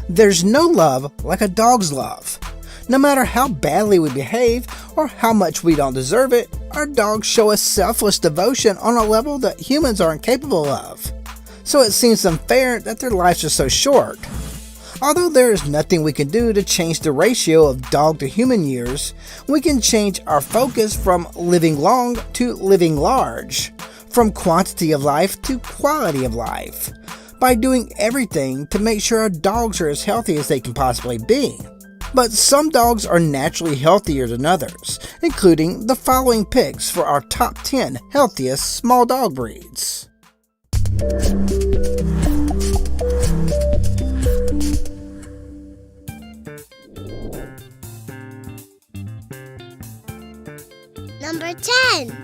There's no love like a dog's love. No matter how badly we behave or how much we don't deserve it, our dogs show us selfless devotion on a level that humans aren't capable of. So it seems unfair that their lives are so short. Although there is nothing we can do to change the ratio of dog to human years, we can change our focus from living long to living large, from quantity of life to quality of life, by doing everything to make sure our dogs are as healthy as they can possibly be. But some dogs are naturally healthier than others, including the following picks for our top 10 healthiest small dog breeds. Number 10.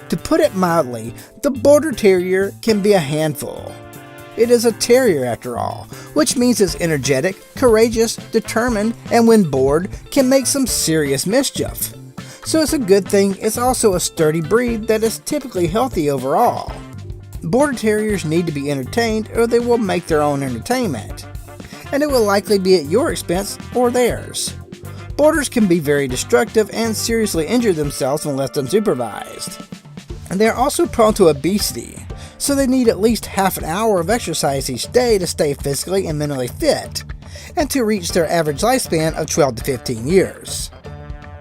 To put it mildly, the Border Terrier can be a handful. It is a terrier after all, which means it's energetic, courageous, determined, and when bored, can make some serious mischief. So it's a good thing it's also a sturdy breed that is typically healthy overall. Border Terriers need to be entertained or they will make their own entertainment, and it will likely be at your expense or theirs. Borders can be very destructive and seriously injure themselves when left unsupervised. And they are also prone to obesity, so they need at least half an hour of exercise each day to stay physically and mentally fit, and to reach their average lifespan of 12 to 15 years.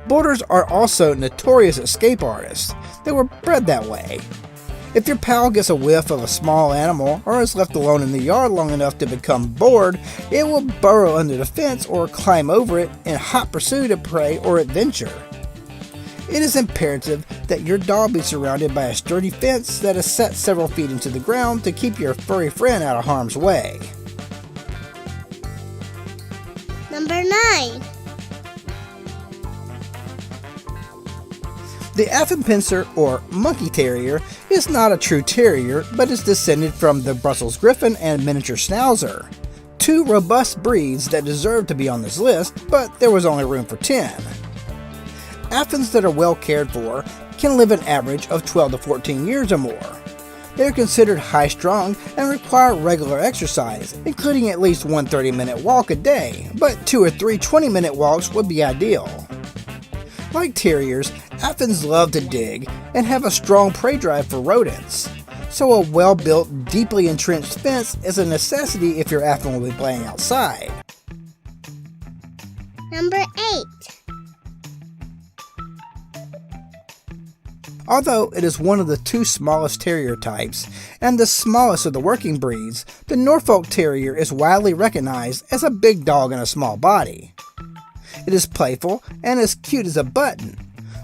Borders are also notorious escape artists. They were bred that way. If your pal gets a whiff of a small animal or is left alone in the yard long enough to become bored, it will burrow under the fence or climb over it in hot pursuit of prey or adventure. It is imperative that your dog be surrounded by a sturdy fence that is set several feet into the ground to keep your furry friend out of harm's way. Number 9. The Affenpinscher or Monkey Terrier is not a true terrier, but is descended from the Brussels Griffon and Miniature Schnauzer, two robust breeds that deserve to be on this list, but there was only room for 10. Affens that are well cared for can live an average of 12 to 14 years or more. They are considered high-strung and require regular exercise, including at least one 30-minute walk a day, but 2 or 3 20-minute walks would be ideal. Like terriers, Affens love to dig and have a strong prey drive for rodents, so a well-built, deeply entrenched fence is a necessity if your Affen will be playing outside. Number 8. Although it is one of the 2 smallest terrier types and the smallest of the working breeds, the Norfolk Terrier is widely recognized as a big dog in a small body. It is playful and as cute as a button,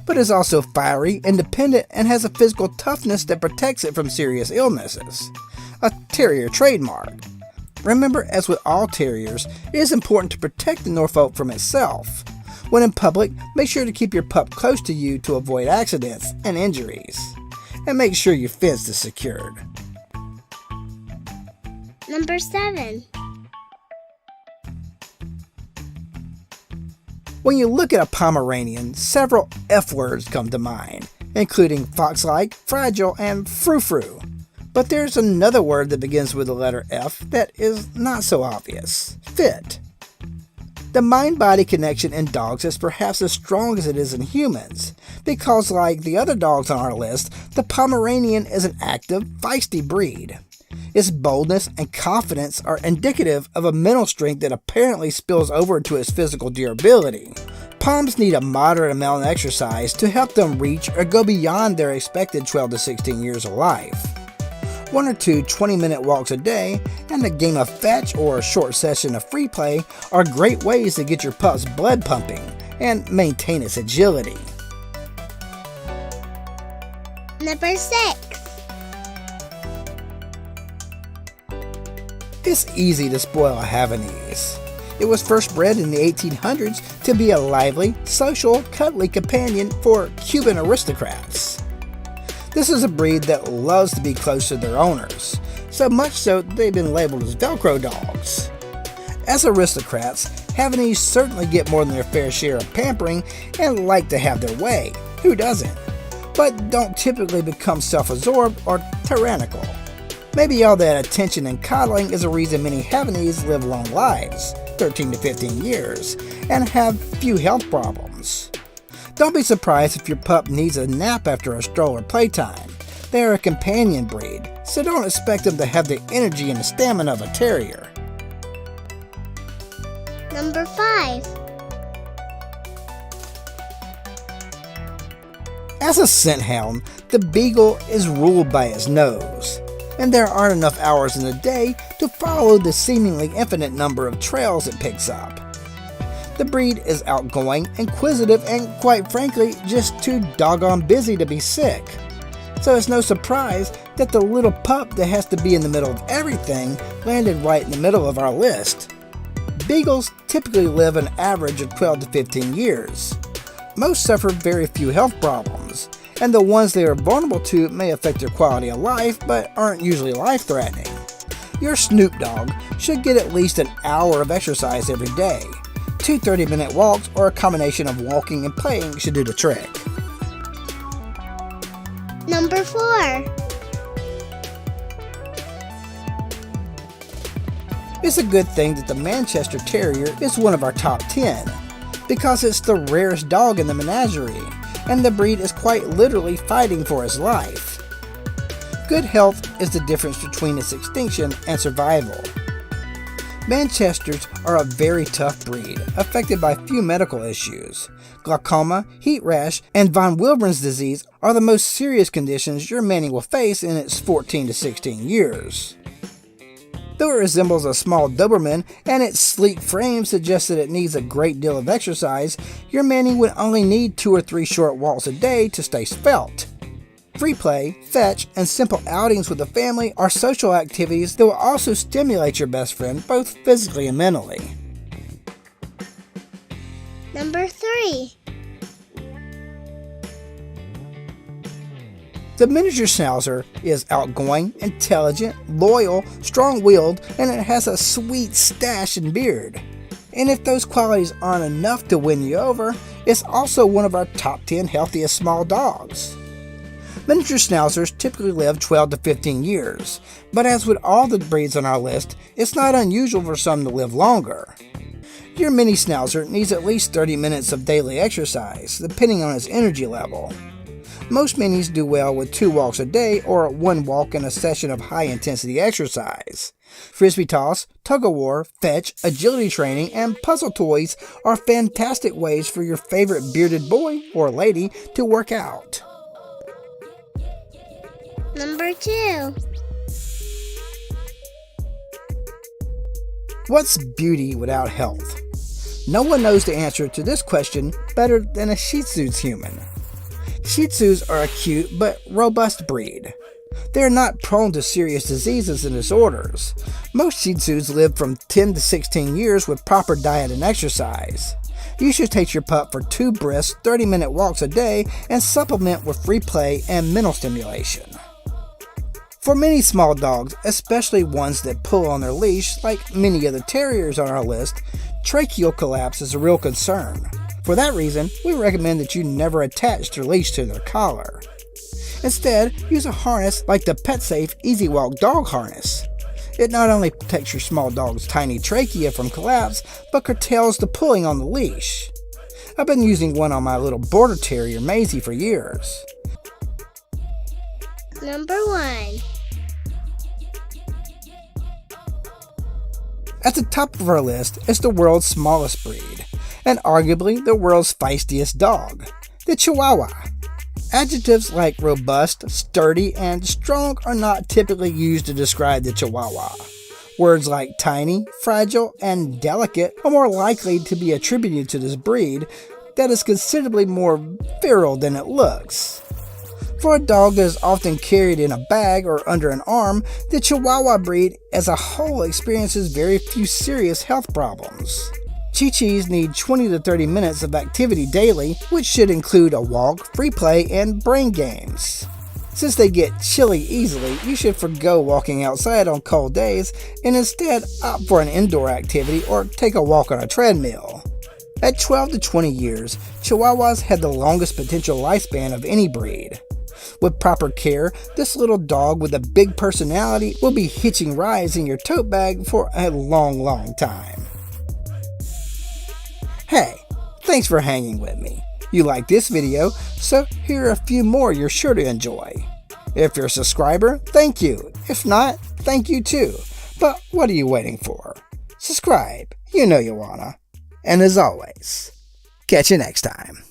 but is also fiery, independent, and has a physical toughness that protects it from serious illnesses. A terrier trademark. Remember, as with all terriers, it is important to protect the Norfolk from itself. When in public, make sure to keep your pup close to you to avoid accidents and injuries. And make sure your fence is secured. Number 7. When you look at a Pomeranian, several F words come to mind, including fox-like, fragile, and frou-frou. But there's another word that begins with the letter F that is not so obvious: fit. The mind-body connection in dogs is perhaps as strong as it is in humans, because like the other dogs on our list, the Pomeranian is an active, feisty breed. Its boldness and confidence are indicative of a mental strength that apparently spills over to its physical durability. Poms need a moderate amount of exercise to help them reach or go beyond their expected 12 to 16 years of life. 1 or 2 20-minute walks a day and a game of fetch or a short session of free play are great ways to get your pup's blood pumping and maintain its agility. Number 6. It's easy to spoil a Havanese. It was first bred in the 1800s to be a lively, social, cuddly companion for Cuban aristocrats. This is a breed that loves to be close to their owners, so much so they've been labeled as Velcro dogs. As aristocrats, Havanese certainly get more than their fair share of pampering and like to have their way. Who doesn't? But don't typically become self-absorbed or tyrannical. Maybe all that attention and coddling is a reason many Havanese live long lives, 13 to 15 years, and have few health problems. Don't be surprised if your pup needs a nap after a stroll or playtime. They are a companion breed, so don't expect them to have the energy and the stamina of a terrier. Number 5. As a scent hound, the beagle is ruled by its nose, and there aren't enough hours in the day to follow the seemingly infinite number of trails it picks up. The breed is outgoing, inquisitive, and quite frankly, just too doggone busy to be sick. So it's no surprise that the little pup that has to be in the middle of everything landed right in the middle of our list. Beagles typically live an average of 12 to 15 years. Most suffer very few health problems, and the ones they are vulnerable to may affect their quality of life but aren't usually life-threatening. Your Snoop Dog should get at least an hour of exercise every day. 2 30-minute walks or a combination of walking and playing should do the trick. Number 4. It's a good thing that the Manchester Terrier is one of our top 10, because it's the rarest dog in the menagerie, and the breed is quite literally fighting for its life. Good health is the difference between its extinction and survival. Manchesters are a very tough breed, affected by few medical issues. Glaucoma, heat rash, and von Willebrand's disease are the most serious conditions your Manny will face in its 14 to 16 years. Though it resembles a small Doberman and its sleek frame suggests that it needs a great deal of exercise, your Manny would only need 2 or 3 short walks a day to stay svelte. Free play, fetch, and simple outings with the family are social activities that will also stimulate your best friend both physically and mentally. Number 3. The miniature Schnauzer is outgoing, intelligent, loyal, strong-willed, and it has a sweet stash and beard. And if those qualities aren't enough to win you over, it's also one of our top 10 healthiest small dogs. Miniature Schnauzers typically live 12 to 15 years, but as with all the breeds on our list, it's not unusual for some to live longer. Your mini Schnauzer needs at least 30 minutes of daily exercise, depending on its energy level. Most minis do well with 2 walks a day or 1 walk in a session of high-intensity exercise. Frisbee toss, tug-of-war, fetch, agility training, and puzzle toys are fantastic ways for your favorite bearded boy or lady to work out. Number 2. What's beauty without health? No one knows the answer to this question better than a Shih Tzu's human. Shih Tzus are a cute but robust breed. They are not prone to serious diseases and disorders. Most Shih Tzus live from 10 to 16 years with proper diet and exercise. You should take your pup for 2 brisk 30-minute walks a day and supplement with free play and mental stimulation. For many small dogs, especially ones that pull on their leash, like many of the terriers on our list, tracheal collapse is a real concern. For that reason, we recommend that you never attach their leash to their collar. Instead, use a harness like the PetSafe Easy Walk dog harness. It not only protects your small dog's tiny trachea from collapse, but curtails the pulling on the leash. I've been using one on my little Border Terrier Maisie for years. Number 1. At the top of our list is the world's smallest breed, and arguably the world's feistiest dog, the Chihuahua. Adjectives like robust, sturdy, and strong are not typically used to describe the Chihuahua. Words like tiny, fragile, and delicate are more likely to be attributed to this breed that is considerably more virile than it looks. For a dog that is often carried in a bag or under an arm, the Chihuahua breed as a whole experiences very few serious health problems. Chi-Chis need 20 to 30 minutes of activity daily, which should include a walk, free play, and brain games. Since they get chilly easily, you should forgo walking outside on cold days and instead opt for an indoor activity or take a walk on a treadmill. At 12 to 20 years, Chihuahuas have the longest potential lifespan of any breed. With proper care, this little dog with a big personality will be hitching rides in your tote bag for a long, long time. Hey, thanks for hanging with me. You like this video, so here are a few more you're sure to enjoy. If you're a subscriber, thank you. If not, thank you too. But what are you waiting for? Subscribe. You know you wanna. And as always, catch you next time.